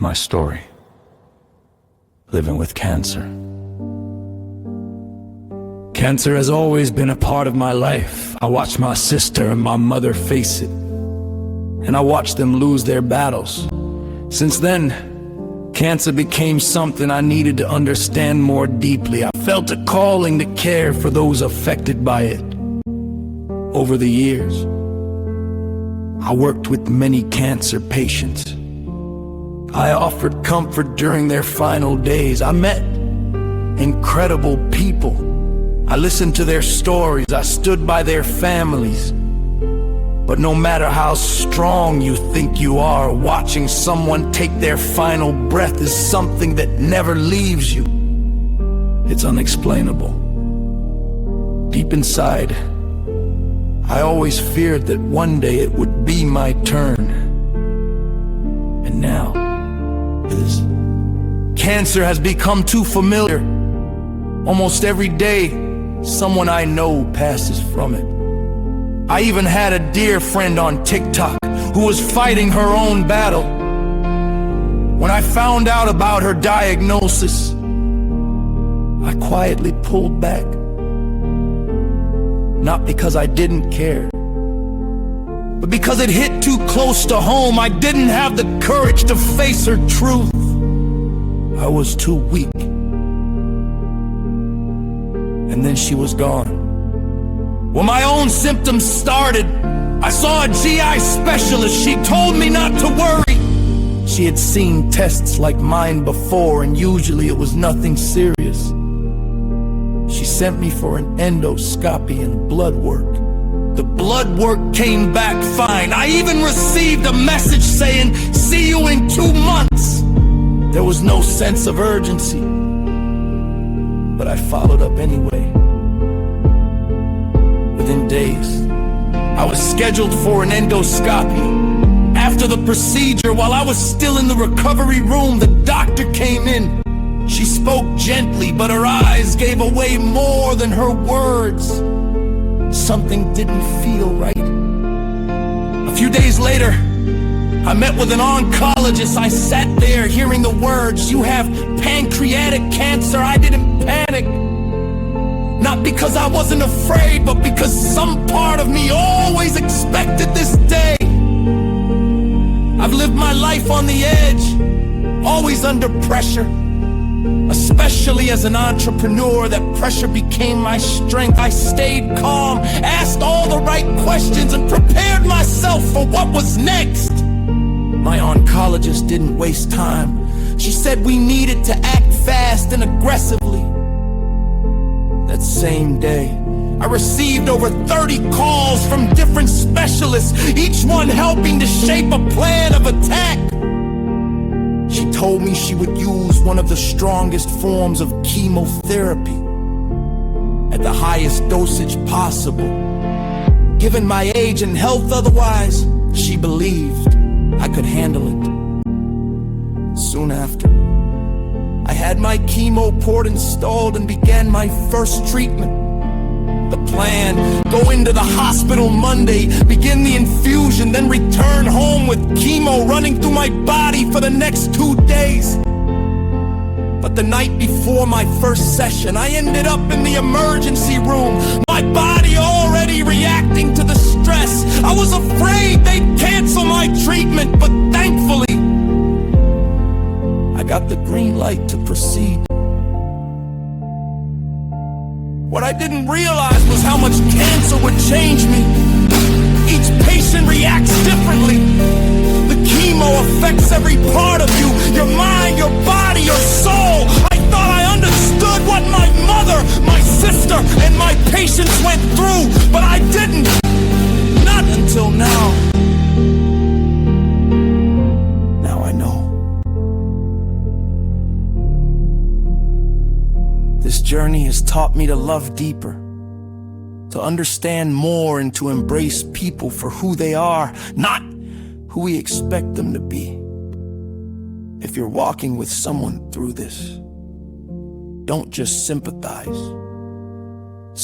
my story. Living with cancer. Cancer has always been a part of my life. I watched my sister and my mother face it, and I watched them lose their battles. Since then, cancer became something I needed to understand more deeply. I felt a calling to care for those affected by it. Over the years, I worked with many cancer patients. I offered comfort during their final days. I met incredible people. I listened to their stories. I stood by their families. But no matter how strong you think you are, watching someone take their final breath is something that never leaves you. It's unexplainable. Deep inside, I always feared that one day it would be my turn. And now, cancer has become too familiar. Almost every day, someone I know passes from it. I even had a dear friend on TikTok who was fighting her own battle. When I found out about her diagnosis, I quietly pulled back. Not because I didn't care, but because it hit too close to home. I didn't have the courage to face her truth. I was too weak. And then she was gone. When my own symptoms started, I saw a GI specialist. She told me not to worry. She had seen tests like mine before, and usually it was nothing serious. She sent me for an endoscopy and blood work. The blood work came back fine. I even received a message saying, "See you in 2 months." There was no sense of urgency, but I followed up anyway. Within days, I was scheduled for an endoscopy. After the procedure, while I was still in the recovery room, the doctor came in. She spoke gently, but her eyes gave away more than her words. Something didn't feel right. A few days later, I met with an oncologist. I sat there hearing the words, "You have pancreatic cancer." I didn't panic. Not because I wasn't afraid, but because some part of me always expected this day. I've lived my life on the edge, always under pressure. Especially as an entrepreneur, that pressure became my strength. I stayed calm, asked all the right questions, and prepared myself for what was next. My oncologist didn't waste time. She said we needed to act fast and aggressively. That same day, I received over 30 calls from different specialists, each one helping to shape a plan of attack. She told me she would use one of the strongest forms of chemotherapy at the highest dosage possible. Given my age and health otherwise, she believed I could handle it. Soon after, I had my chemo port installed and began my first treatment. The plan: go into the hospital Monday, begin the infusion, then return home with chemo running through my body for the next 2 days. But the night before my first session, I ended up in the emergency room, my body already reacting to the stress. I was afraid they'd cancel my treatment, but thankfully, I got the green light to proceed. What I didn't realize was how much cancer would change me. Each patient reacts differently. The chemo affects every part of you, your mind, your body, your soul. I thought I understood what my mother, my sister, and my patients went through, but I didn't. Not until now. Now I know. This journey has taught me to love deeper, to understand more, and to embrace people for who they are, not who we expect them to be. If you're walking with someone through this, don't just sympathize.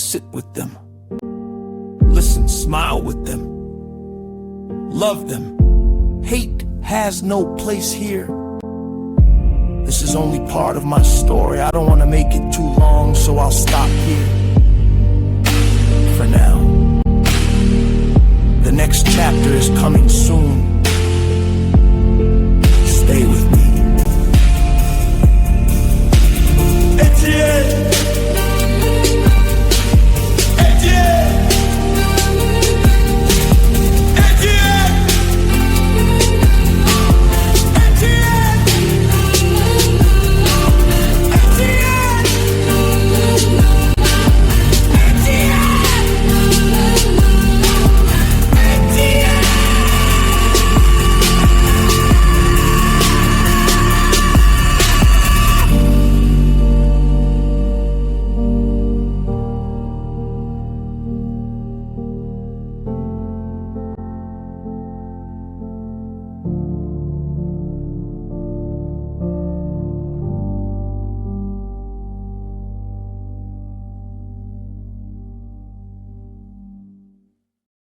Sit with them. Listen, smile with them. Love them. Hate has no place here. is only part of my story. I don't want to make it too long, so I'll stop here for now. The next chapter is coming soon.